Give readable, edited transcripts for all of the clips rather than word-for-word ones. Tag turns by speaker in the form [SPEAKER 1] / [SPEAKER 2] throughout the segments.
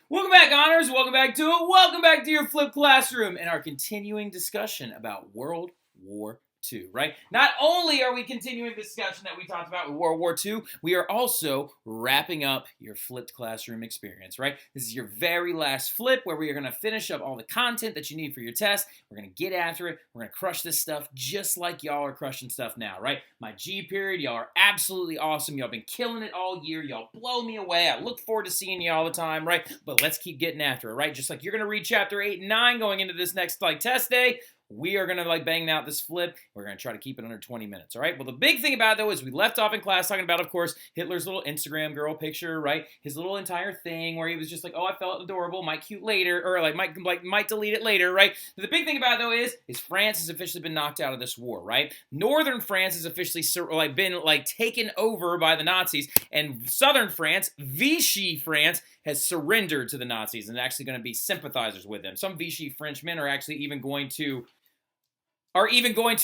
[SPEAKER 1] Welcome back, Honors. Welcome back to it. Welcome back to your Flip Classroom and our continuing discussion about World War II, right? Not only are we continuing the discussion that we talked about with World War II, we are also wrapping up your flipped classroom experience, right? This is your very last flip where we are going to finish up all the content that you need for your test. We're going to get after it. We're going to crush this stuff just like y'all are crushing stuff now, right? My G period, y'all are absolutely awesome. Y'all been killing it all year. Y'all blow me away. I look forward to seeing you all the time, right? But let's keep getting after it, right? Just like you're going to read chapter 8 and 9 going into this next test day, we are going to bang out this flip. We're going to try to keep it under 20 minutes, all right? Well, the big thing about it, though, is we left off in class talking about, of course, Hitler's little Instagram girl picture, right? His little entire thing where he was just like, oh, I felt adorable, might cute later, or might delete it later, right? So the big thing about it, though, is France has officially been knocked out of this war, right? Northern France has officially been taken over by the Nazis, and Southern France, Vichy France, has surrendered to the Nazis and actually going to be sympathizers with them. Some Vichy Frenchmen are actually even going to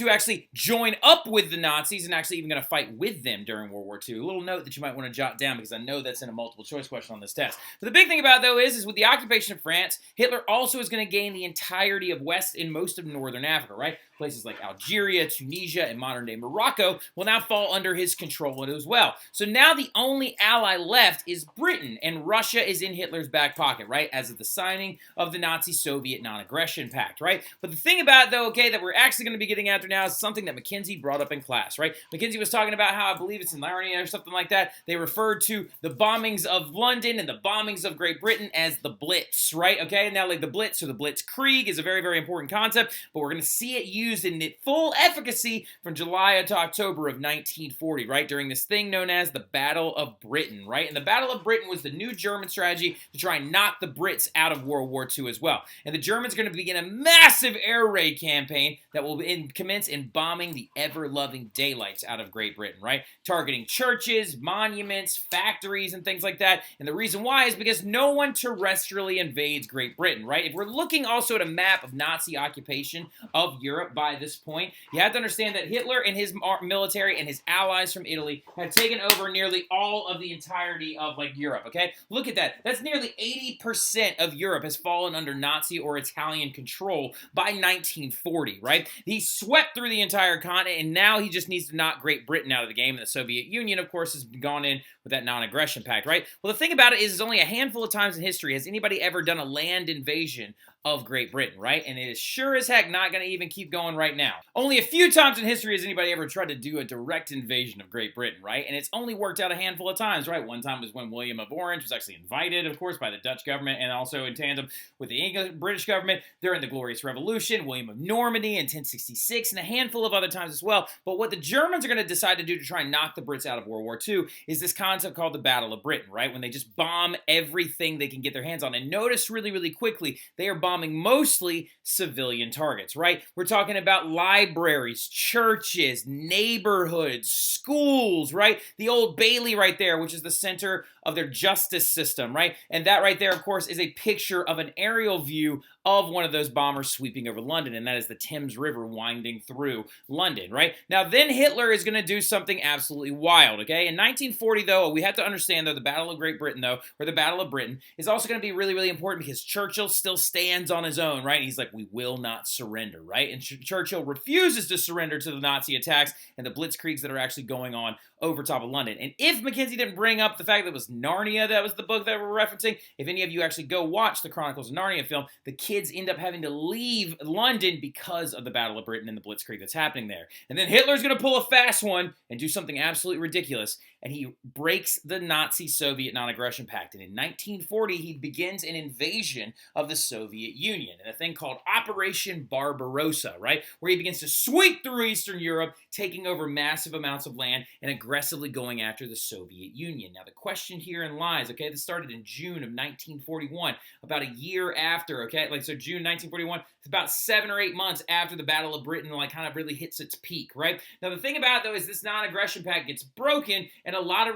[SPEAKER 1] actually join up with the Nazis and actually even going to fight with them during World War II. A little note that you might want to jot down because I know that's in a multiple choice question on this test. But the big thing about it, though, is with the occupation of France, Hitler also is going to gain the entirety of West and most of Northern Africa, right? Places like Algeria, Tunisia, and modern-day Morocco will now fall under his control as well. So now the only ally left is Britain, and Russia is in Hitler's back pocket, right, as of the signing of the Nazi-Soviet non-aggression pact, right? But the thing about it, though, okay, that we're actually going to be getting after now is something that Mackenzie brought up in class, right? Mackenzie was talking about how, I believe it's in Narnia or something like that, they referred to the bombings of London and the bombings of Great Britain as the Blitz, right? Okay, now the Blitz or the Blitzkrieg is a very, very important concept, but we're going to see it used in its full efficacy from July to October of 1940, right? During this thing known as the Battle of Britain, right? And the Battle of Britain was the new German strategy to try and knock the Brits out of World War II as well. And the Germans are going to begin a massive air raid campaign that will commence in bombing the ever-loving daylights out of Great Britain, right? Targeting churches, monuments, factories, and things like that. And the reason why is because no one terrestrially invades Great Britain, right? If we're looking also at a map of Nazi occupation of Europe by this point, you have to understand that Hitler and his military and his allies from Italy have taken over nearly all of the entirety of Europe, okay? Look at that. That's nearly 80% of Europe has fallen under Nazi or Italian control by 1940, right? He swept through the entire continent, and now he just needs to knock Great Britain out of the game, and the Soviet Union, of course, has gone in with that non-aggression pact, right? Well, the thing about it is only a handful of times in history has anybody ever done a land invasion of Great Britain, right? And it is sure as heck not going to even keep going right now. Only a few times in history has anybody ever tried to do a direct invasion of Great Britain, right? And it's only worked out a handful of times, right? One time was when William of Orange was actually invited, of course, by the Dutch government and also in tandem with the British government during the Glorious Revolution, William of Normandy in 1066, and a handful of other times as well. But what the Germans are going to decide to do to try and knock the Brits out of World War II is this concept called the Battle of Britain, right? When they just bomb everything they can get their hands on. And notice really, really quickly, they are bombing mostly civilian targets, right? We're talking about libraries, churches, neighborhoods, schools, right? The Old Bailey right there, which is the center of their justice system, right? And that right there, of course, is a picture of an aerial view of one of those bombers sweeping over London, and that is the Thames River winding through London, right? Now, then Hitler is going to do something absolutely wild, okay? In 1940, though, we have to understand, though, the Battle of Great Britain, though, or the Battle of Britain, is also going to be really, really important because Churchill still stands on his own, right? He's like, we will not surrender, right? And Churchill refuses to surrender to the Nazi attacks and the blitzkriegs that are actually going on over top of London. And if Mackenzie didn't bring up the fact that it was Narnia, that was the book that we're referencing, if any of you actually go watch the Chronicles of Narnia film, the kids end up having to leave London because of the Battle of Britain and the blitzkrieg that's happening there. And then Hitler's going to pull a fast one and do something absolutely ridiculous, and he breaks the Nazi-Soviet non-aggression pact. And in 1940, he begins an invasion of the Soviet Union and a thing called Operation Barbarossa, right? Where he begins to sweep through Eastern Europe, taking over massive amounts of land and aggressively going after the Soviet Union. Now, the question herein lies, okay, this started in June of 1941, about a year after, okay? So June 1941, it's about 7 or 8 months after the Battle of Britain, kind of really hits its peak, right? Now, the thing about it, though, is this non-aggression pact gets broken, and a lot of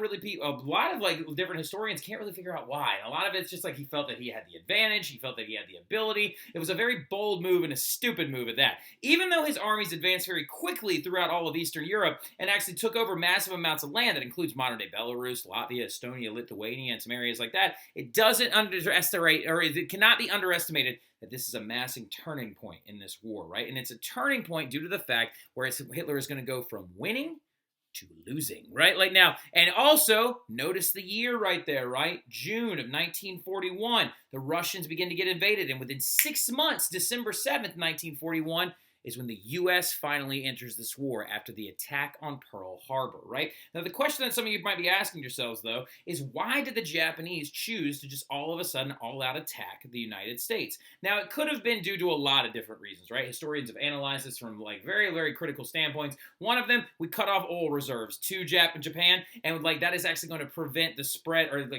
[SPEAKER 1] different historians can't really figure out why. And a lot of it's just he felt that he had the advantage, he felt that he had the hostility. It was a very bold move and a stupid move at that. Even though his armies advanced very quickly throughout all of Eastern Europe and actually took over massive amounts of land that includes modern-day Belarus, Latvia, Estonia, Lithuania, and some areas like that, it doesn't underestimate, or it cannot be underestimated that this is a massive turning point in this war, right? And it's a turning point due to the fact where Hitler is going to go from winning to losing, right? Like now, and also notice the year right there, right? June of 1941, the Russians begin to get invaded, and within 6 months, December 7th, 1941, is when the U.S. finally enters this war after the attack on Pearl Harbor, right? Now, the question that some of you might be asking yourselves, though, is why did the Japanese choose to just all of a sudden all-out attack the United States? Now, it could have been due to a lot of different reasons, right? Historians have analyzed this from, like, very, very critical standpoints. One of them, we cut off oil reserves to Japan, and, like, that is actually going to prevent the spread, or,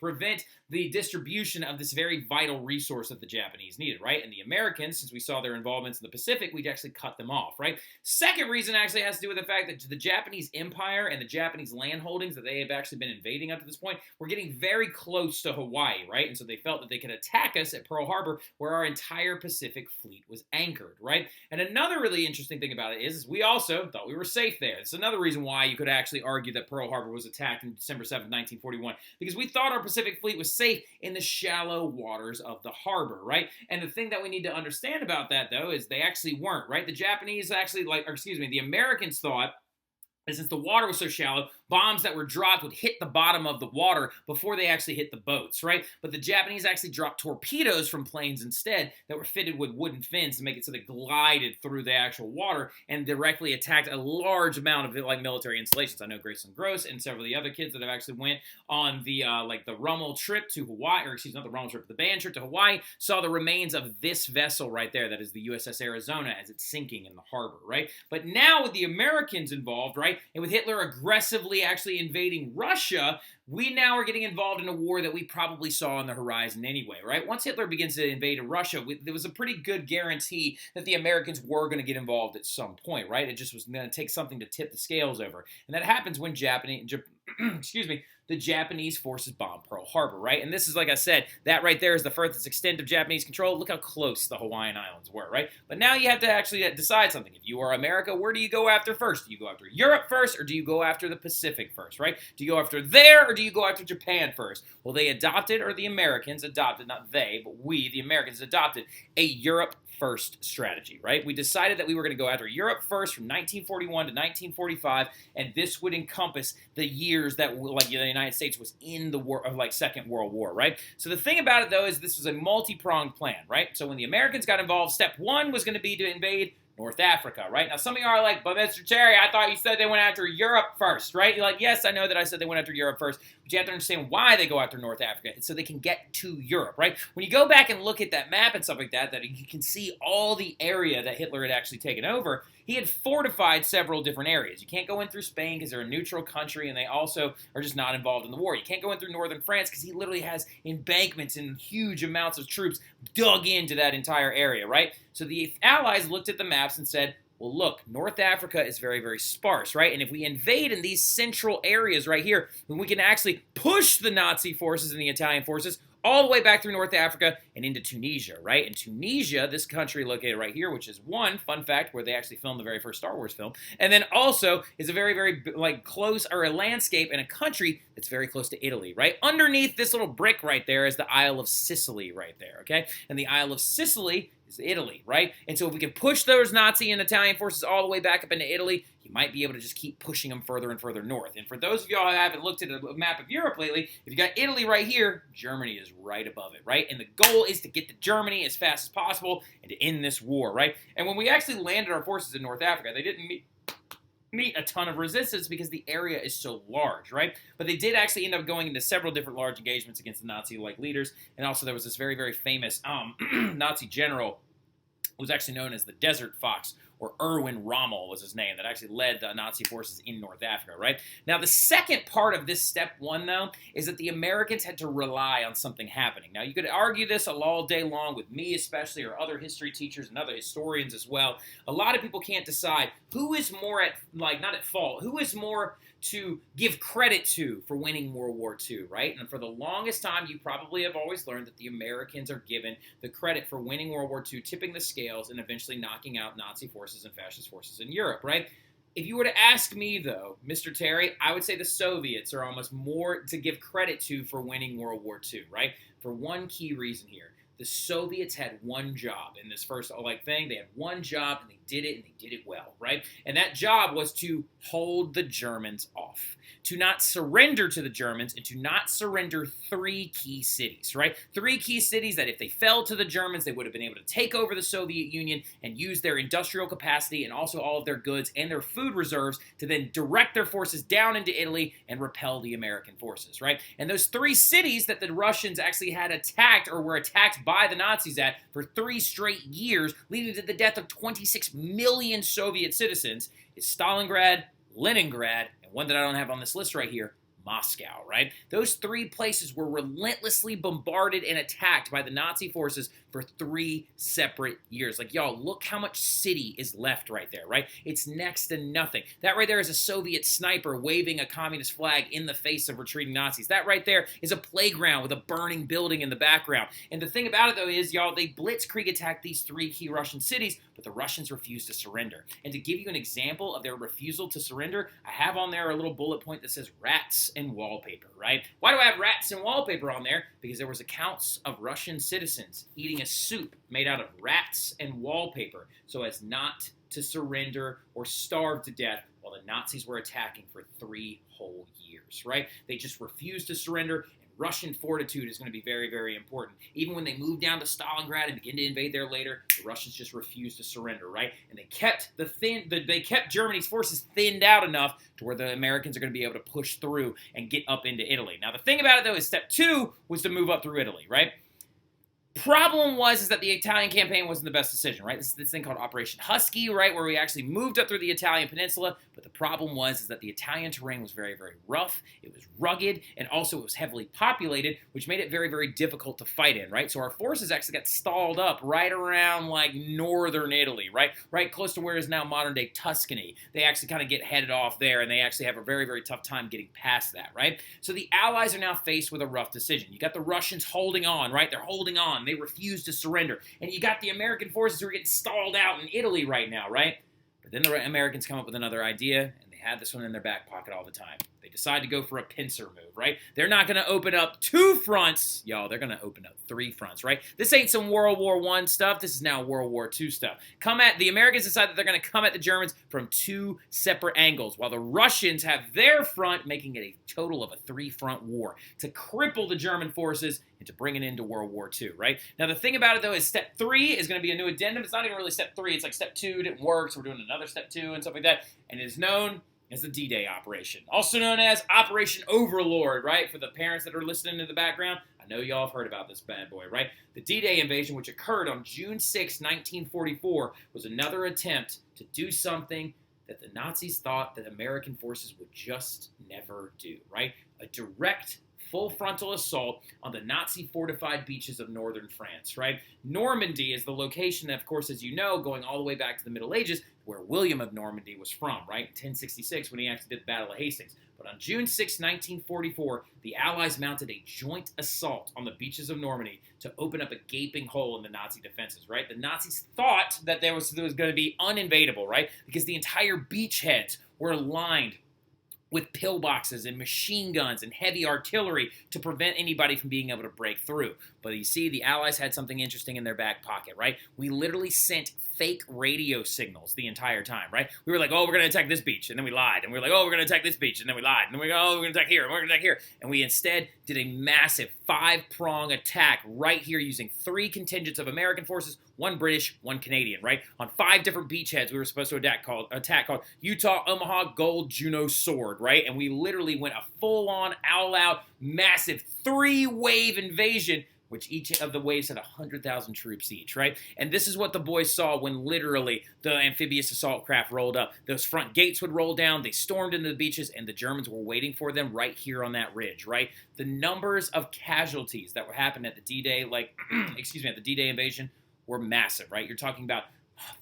[SPEAKER 1] prevent the distribution of this very vital resource that the Japanese needed, right? And the Americans, since we saw their involvements in the Pacific, we actually cut them off, right? Second reason actually has to do with the fact that the Japanese Empire and the Japanese land holdings that they have actually been invading up to this point were getting very close to Hawaii, right? And so they felt that they could attack us at Pearl Harbor, where our entire Pacific fleet was anchored, right? And another really interesting thing about it is we also thought we were safe there. It's another reason why you could actually argue that Pearl Harbor was attacked on December 7th, 1941, because we thought our Pacific fleet was safe in the shallow waters of the harbor, right? And the thing that we need to understand about that, though, is they actually weren't, right? The Japanese actually, the Americans thought, and since the water was so shallow, bombs that were dropped would hit the bottom of the water before they actually hit the boats, right? But the Japanese actually dropped torpedoes from planes instead that were fitted with wooden fins to make it so they glided through the actual water and directly attacked a large amount of military installations. I know Graceland Gross and several of the other kids that have actually went on the the Rummel trip to Hawaii, not the Rummel trip, the band trip to Hawaii, saw the remains of this vessel right there, that is the USS Arizona, as it's sinking in the harbor, right? But now with the Americans involved, right, and with Hitler aggressively actually invading Russia, we now are getting involved in a war that we probably saw on the horizon anyway, right? Once Hitler begins to invade Russia, there was a pretty good guarantee that the Americans were going to get involved at some point, right? It just was going to take something to tip the scales over. And that happens when the Japanese forces bomb Pearl Harbor, right? And this is, like I said, that right there is the furthest extent of Japanese control. Look how close the Hawaiian Islands were, right? But now you have to actually decide something. If you are America, where do you go after first? Do you go after Europe first, or do you go after the Pacific first, right? Do you go after there, or do you go after Japan first? Well, they adopted, or the Americans adopted, not they, but we, the Americans, adopted a Europe first strategy, right? We decided that we were going to go after Europe first from 1941 to 1945, and this would encompass the years that, like, the United States was in the war of, like, Second World War, right? So the thing about it, though, is this was a multi-pronged plan, right? So when the Americans got involved, step one was going to be to invade North Africa, right? Now, some of you are like, but Mr. Terry, I thought you said they went after Europe first, right? You're like, yes, I know that I said they went after Europe first, but you have to understand why they go after North Africa. It's so they can get to Europe, right? When you go back and look at that map and stuff like that, you can see all the area that Hitler had actually taken over. He had fortified several different areas. You can't go in through Spain because they're a neutral country and they also are just not involved in the war. You can't go in through northern France because he literally has embankments and huge amounts of troops dug into that entire area, right? So the Allies looked at the maps and said, well, look, North Africa is very, very sparse, right? And if we invade in these central areas right here, then we can actually push the Nazi forces and the Italian forces all the way back through North Africa and into Tunisia, right? And Tunisia, this country located right here, which is one, fun fact, where they actually filmed the very first Star Wars film, and then also is a very, very, close, or a landscape and a country that's very close to Italy, right? Underneath this little brick right there is the Isle of Sicily right there, okay? And the Isle of Sicily is Italy, right? And so if we can push those Nazi and Italian forces all the way back up into Italy, you might be able to just keep pushing them further and further north. And for those of y'all who haven't looked at a map of Europe lately, if you got Italy right here, Germany is right above it, right? And the goal is to get to Germany as fast as possible and to end this war, right? And when we actually landed our forces in North Africa, they didn't meet a ton of resistance because the area is so large, right? But they did actually end up going into several different large engagements against the Nazi-like leaders. And also there was this very, very famous Nazi general who was actually known as the Desert Fox, or Erwin Rommel was his name, that actually led the Nazi forces in North Africa, right? Now, the second part of this step one, though, is that the Americans had to rely on something happening. Now, you could argue this all day long with me especially, or other history teachers and other historians as well. A lot of people can't decide who is more not at fault, who is more to give credit to for winning World War II, right? And for the longest time, you probably have always learned that the Americans are given the credit for winning World War II, tipping the scales and eventually knocking out Nazi forces and fascist forces in Europe, right? If you were to ask me, though, Mr. Terry, I would say the Soviets are almost more to give credit to for winning World War II, right? For one key reason here. The Soviets had one job in this first thing. They had one job, and they did it, and they did it well, right? And that job was to hold the Germans off, to not surrender to the Germans, and to not surrender 3 key cities, right? 3 key cities that if they fell to the Germans, they would have been able to take over the Soviet Union and use their industrial capacity and also all of their goods and their food reserves to then direct their forces down into Italy and repel the American forces, right? And those 3 cities that the Russians actually had attacked or were attacked by the Nazis at for 3 straight years, leading to the death of 26 million Soviet citizens, is Stalingrad, Leningrad, and one that I don't have on this list right here, Moscow, right? Those 3 places were relentlessly bombarded and attacked by the Nazi forces for 3 separate years. Like, y'all, look how much city is left right there, right? It's next to nothing. That right there is a Soviet sniper waving a communist flag in the face of retreating Nazis. That right there is a playground with a burning building in the background. And the thing about it, though, is, y'all, they blitzkrieg attacked these 3 key Russian cities, but the Russians refused to surrender. And to give you an example of their refusal to surrender, I have on there a little bullet point that says rats and wallpaper, right? Why do I have rats and wallpaper on there? Because there was accounts of Russian citizens eating a soup made out of rats and wallpaper so as not to surrender or starve to death while the Nazis were attacking for 3 whole years, right? They just refused to surrender. Russian fortitude is going to be very, very important. Even when they moved down to Stalingrad and begin to invade there later, the Russians just refused to surrender, right? And they kept Germany's forces thinned out enough to where the Americans are going to be able to push through and get up into Italy. Now, the thing about it, though, is step 2 was to move up through Italy, right? Problem was that the Italian campaign wasn't the best decision, right? This is this thing called Operation Husky, right, where we actually moved up through the Italian peninsula, but the problem was that the Italian terrain was very, very rough, it was rugged, and also it was heavily populated, which made it very, very difficult to fight in, right? So our forces actually got stalled up right around, like, northern Italy, right? Right close to where is now modern-day Tuscany. They actually kind of get headed off there, and they actually have a very, very tough time getting past that, right? So the Allies are now faced with a rough decision. You got the Russians holding on, right? They're holding on. They refuse to surrender. And you got the American forces who are getting stalled out in Italy right now, right? But then the Americans come up with another idea, and they had this one in their back pocket all the time. They decide to go for a pincer move, right? They're not going to open up 2 fronts. Y'all, they're going to open up 3 fronts, right? This ain't some World War I stuff. This is now World War II stuff. The Americans decide that they're going to come at the Germans from 2 separate angles, while the Russians have their front, making it a total of a 3-front war to cripple the German forces and to bring it into World War II, right? Now, the thing about it, though, is step 3 is going to be a new addendum. It's not even really step 3. It's like step 2 didn't work, so we're doing another step 2 and stuff like that. And it is known as the D-Day operation, also known as Operation Overlord, right? For the parents that are listening in the background, I know y'all have heard about this bad boy, right? The D-Day invasion, which occurred on June 6, 1944, was another attempt to do something that the Nazis thought that American forces would just never do, right? A direct full frontal assault on the Nazi fortified beaches of northern France, right? Normandy is the location, of course, as you know, going all the way back to the Middle Ages, where William of Normandy was from, right? 1066, when he actually did the Battle of Hastings. But on June 6, 1944, the Allies mounted a joint assault on the beaches of Normandy to open up a gaping hole in the Nazi defenses, right? The Nazis thought that there was going to be uninvadable, right? Because the entire beachheads were lined with pillboxes and machine guns and heavy artillery to prevent anybody from being able to break through. But you see, the Allies had something interesting in their back pocket, right? We literally sent fake radio signals the entire time, right? We were like, oh, we're going to attack this beach, and then we lied. And we were like, oh, we're going to attack this beach, and then we lied. And then we go, oh, we're going to attack here, and we're going to attack here. And we instead did a massive 5-prong attack right here using 3 contingents of American forces, 1 British, 1 Canadian, right? On 5 different beachheads we were supposed to attack called Utah, Omaha, Gold, Juno, Sword, right? And we literally went a full-on, all-out, massive 3-wave invasion, which each of the waves had 100,000 troops each, right? And this is what the boys saw when literally the amphibious assault craft rolled up. Those front gates would roll down, they stormed into the beaches, and the Germans were waiting for them right here on that ridge, right? The numbers of casualties that were happening at the D-Day, at the D-Day invasion were massive, right? You're talking about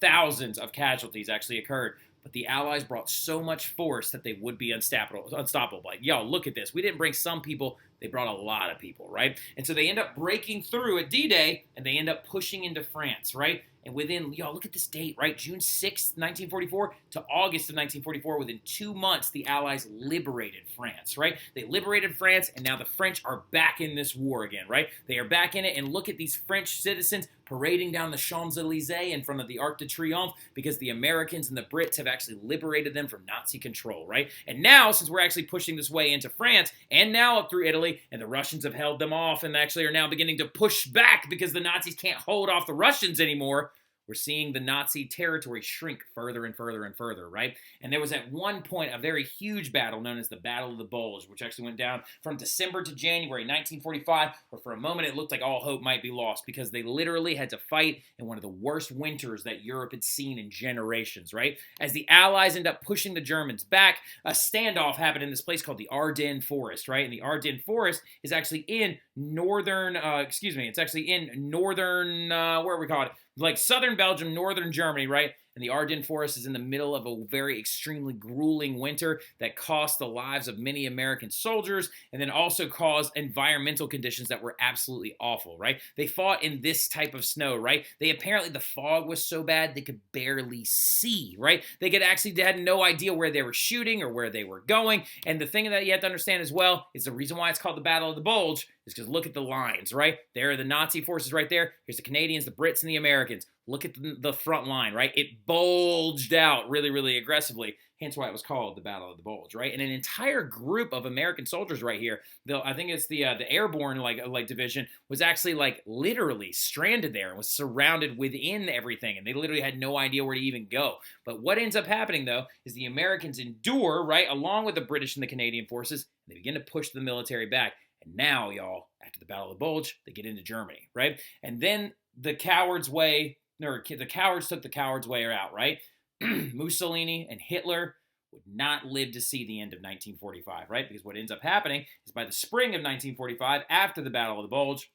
[SPEAKER 1] thousands of casualties actually occurred. but the Allies brought so much force that they would be unstoppable. Like, yo, look at this. We didn't bring some people, they brought a lot of people, right? And so they end up breaking through at D-Day, and they end up pushing into France, right? And within, y'all, look at this date, right? June 6th, 1944 to August of 1944, within 2 months, the Allies liberated France, right? They liberated France, and now the French are back in this war again, right? They are back in it, and look at these French citizens parading down the Champs-Elysees in front of the Arc de Triomphe because the Americans and the Brits have actually liberated them from Nazi control, right? And now, since we're actually pushing this way into France, and now up through Italy, and the Russians have held them off and actually are now beginning to push back because the Nazis can't hold off the Russians anymore, we're seeing the Nazi territory shrink further and further and further, right? And there was at one point a very huge battle known as the Battle of the Bulge, which actually went down from December to January 1945, where for a moment it looked like all hope might be lost because they literally had to fight in one of the worst winters that Europe had seen in generations, right? As the Allies end up pushing the Germans back, a standoff happened in this place called the Ardennes Forest, right? And the Ardennes Forest is actually in northern, it's actually in northern, where we call it? Like southern Belgium, northern Germany, right? And the Ardennes Forest is in the middle of a very extremely grueling winter that cost the lives of many American soldiers and then also caused environmental conditions that were absolutely awful, right? They fought in this type of snow, right? Apparently the fog was so bad they could barely see, right? They had no idea where they were shooting or where they were going. And the thing that you have to understand as well is the reason why it's called the Battle of the Bulge is because look at the lines, right? There are the Nazi forces right there. Here's the Canadians, the Brits, and the Americans. Look at the front line, right? It bulged out really, really aggressively. Hence why it was called the Battle of the Bulge, right? And an entire group of American soldiers right here, I think it's the airborne like division, was actually like literally stranded there and was surrounded within everything, and they literally had no idea where to even go. But what ends up happening though is the Americans endure, right, along with the British and the Canadian forces, and they begin to push the military back. And now, y'all, after the Battle of the Bulge, they get into Germany, right? And then the cowards took the coward's way out, right? Mussolini and Hitler would not live to see the end of 1945, right? Because what ends up happening is by the spring of 1945, after the Battle of the Bulge,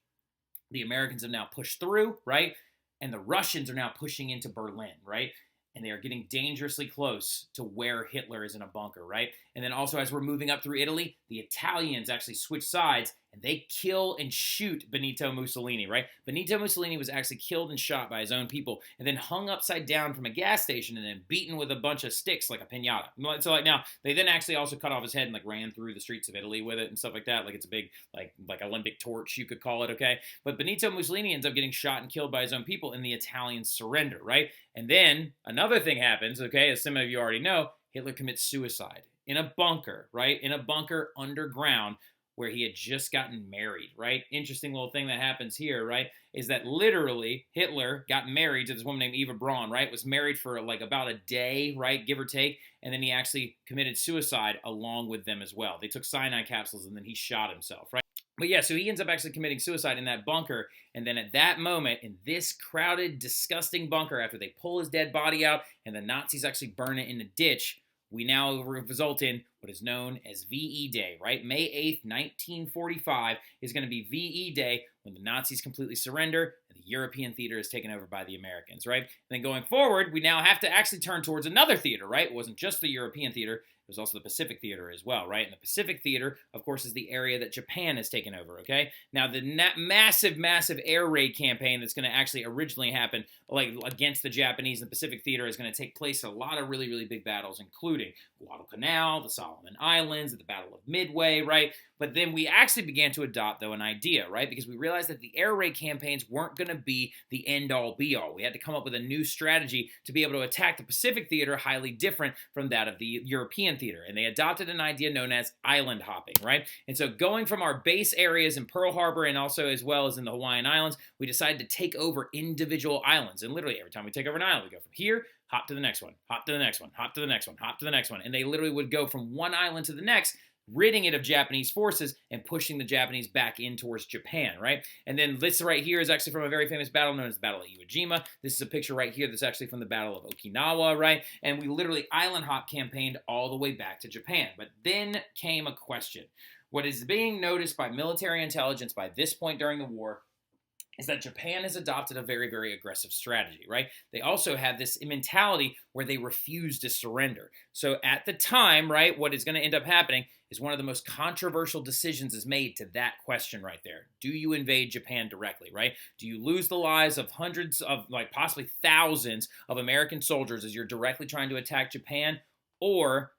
[SPEAKER 1] the Americans have now pushed through, right? And the Russians are now pushing into Berlin, right? And they are getting dangerously close to where Hitler is in a bunker, right? And then also as we're moving up through Italy, the Italians actually switch sides and they kill and shoot Benito Mussolini, right? Benito Mussolini was actually killed and shot by his own people and then hung upside down from a gas station and then beaten with a bunch of sticks like a piñata. So like now, they then actually also cut off his head and like ran through the streets of Italy with it and stuff like that. Like it's a big like Olympic torch, you could call it, okay? But Benito Mussolini ends up getting shot and killed by his own people and the Italians surrender, right? And then another thing happens, okay, as some of you already know, Hitler commits suicide in a bunker, right? In a bunker underground where he had just gotten married, right? Interesting little thing that happens here, right? Is that literally Hitler got married to this woman named Eva Braun, right? Was married for like about a day, right? Give or take. And then he actually committed suicide along with them as well. They took cyanide capsules and then he shot himself, right? But yeah, so he ends up actually committing suicide in that bunker. And then at that moment, in this crowded, disgusting bunker, after they pull his dead body out and the Nazis actually burn it in a ditch, we now result in what is known as VE Day, right? May 8th, 1945 is going to be VE Day when the Nazis completely surrender and the European theater is taken over by the Americans, right? And then going forward, we now have to actually turn towards another theater, right? It wasn't just the European theater. There's also the Pacific Theater as well, right? And the Pacific Theater, of course, is the area that Japan has taken over, okay? Now, the massive, massive air raid campaign that's going to actually originally happen like against the Japanese in the Pacific Theater is going to take place in a lot of really, really big battles, including Guadalcanal, the Solomon Islands, the Battle of Midway, right? But then we actually began to adopt, though, an idea, right? Because we realized that the air raid campaigns weren't going to be the end-all, be-all. We had to come up with a new strategy to be able to attack the Pacific Theater, highly different from that of the European Theater. And they adopted an idea known as island hopping, right? And so going from our base areas in Pearl Harbor and also as well as in the Hawaiian Islands, we decided to take over individual islands. And literally every time we take over an island, we go from here, hop to the next one, hop to the next one, hop to the next one, hop to the next one. And they literally would go from one island to the next, ridding it of Japanese forces and pushing the Japanese back in towards Japan, right? And then this right here is actually from a very famous battle known as the Battle of Iwo Jima. This is a picture right here that's actually from the Battle of Okinawa, right? And we literally island hop campaigned all the way back to Japan. But then came a question. What is being noticed by military intelligence by this point during the war is that Japan has adopted a very, very aggressive strategy, right? They also have this mentality where they refuse to surrender. So at the time, right, what is going to end up happening is one of the most controversial decisions is made to that question right there. Do you invade Japan directly, right? Do you lose the lives of hundreds of, like possibly thousands of American soldiers as you're directly trying to attack Japan? Or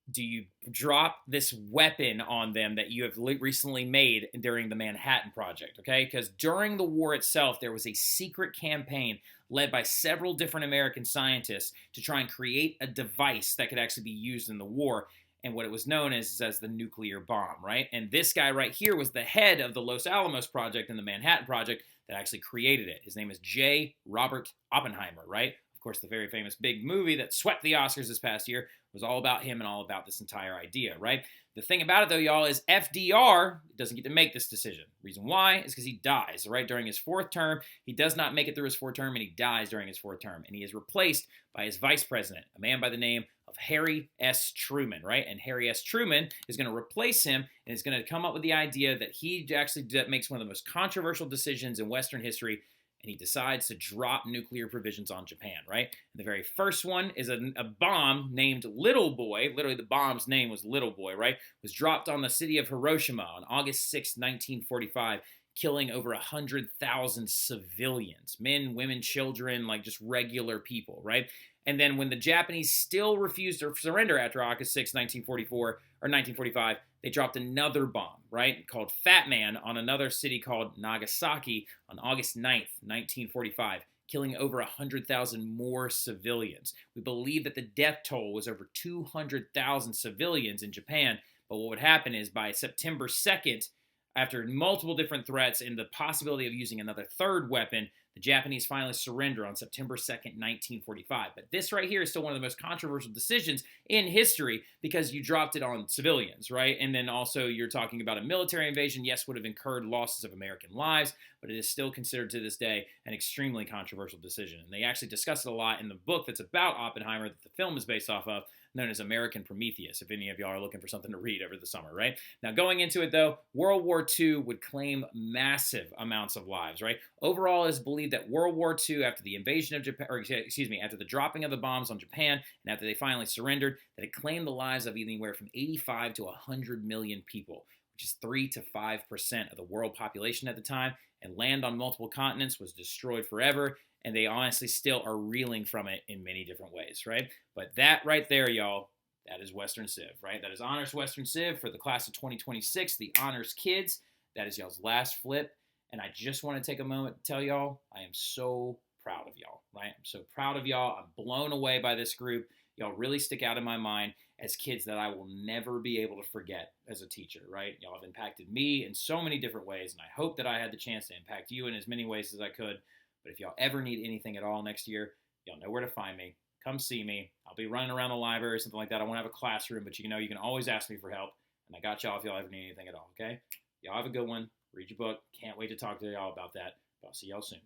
[SPEAKER 1] do you drop this weapon on them that you have recently made during the Manhattan Project, okay? Because during the war itself, there was a secret campaign led by several different American scientists to try and create a device that could actually be used in the war, and what it was known as the nuclear bomb, right? And this guy right here was the head of the Los Alamos Project and the Manhattan Project that actually created it. His name is J. Robert Oppenheimer, right? Of course, the very famous big movie that swept the Oscars this past year was all about him and all about this entire idea, right? The thing about it, though, y'all, is FDR doesn't get to make this decision. Reason why is because he dies, right? During his fourth term, he does not make it through his fourth term, and he dies during his fourth term. And he is replaced by his vice president, a man by the name of Harry S. Truman, right? And Harry S. Truman is going to replace him and is going to come up with the idea that he actually makes one of the most controversial decisions in Western history, and he decides to drop nuclear provisions on Japan, right? And the very first one is a bomb named Little Boy. Literally, the bomb's name was Little Boy, right? Was dropped on the city of Hiroshima on August 6, 1945, killing over 100,000 civilians, men, women, children, like just regular people, right? And then when the Japanese still refused to surrender after August 6, 1944, or 1945, they dropped another bomb, right, called Fat Man on another city called Nagasaki on August 9th, 1945, killing over 100,000 more civilians. We believe that the death toll was over 200,000 civilians in Japan, but what would happen is by September 2nd, after multiple different threats and the possibility of using another third weapon, the Japanese finally surrender on September 2nd, 1945. But this right here is still one of the most controversial decisions in history because you dropped it on civilians, right? And then also you're talking about a military invasion. Yes, would have incurred losses of American lives, but it is still considered to this day an extremely controversial decision. And they actually discuss it a lot in the book that's about Oppenheimer that the film is based off of, known as American Prometheus, if any of y'all are looking for something to read over the summer, right? Now, going into it, though, World War II would claim massive amounts of lives, right? Overall, it is believed that World War II, after the invasion of Japan, or excuse me, after the dropping of the bombs on Japan, and after they finally surrendered, that it claimed the lives of anywhere from 85 to 100 million people, which is 3 to 5% of the world population at the time, and land on multiple continents was destroyed forever, and they honestly still are reeling from it in many different ways, right? But that right there, y'all, that is Western Civ, right? That is Honors Western Civ for the class of 2026, the Honors Kids. That is y'all's last flip, and I just want to take a moment to tell y'all I am so proud of y'all, right? I'm so proud of y'all. I'm blown away by this group. Y'all really stick out in my mind as kids that I will never be able to forget as a teacher, right? Y'all have impacted me in so many different ways, and I hope that I had the chance to impact you in as many ways as I could. But if y'all ever need anything at all next year, y'all know where to find me. Come see me. I'll be running around the library or something like that. I won't have a classroom, but you know you can always ask me for help. And I got y'all if y'all ever need anything at all, okay? Y'all have a good one. Read your book. Can't wait to talk to y'all about that. But I'll see y'all soon.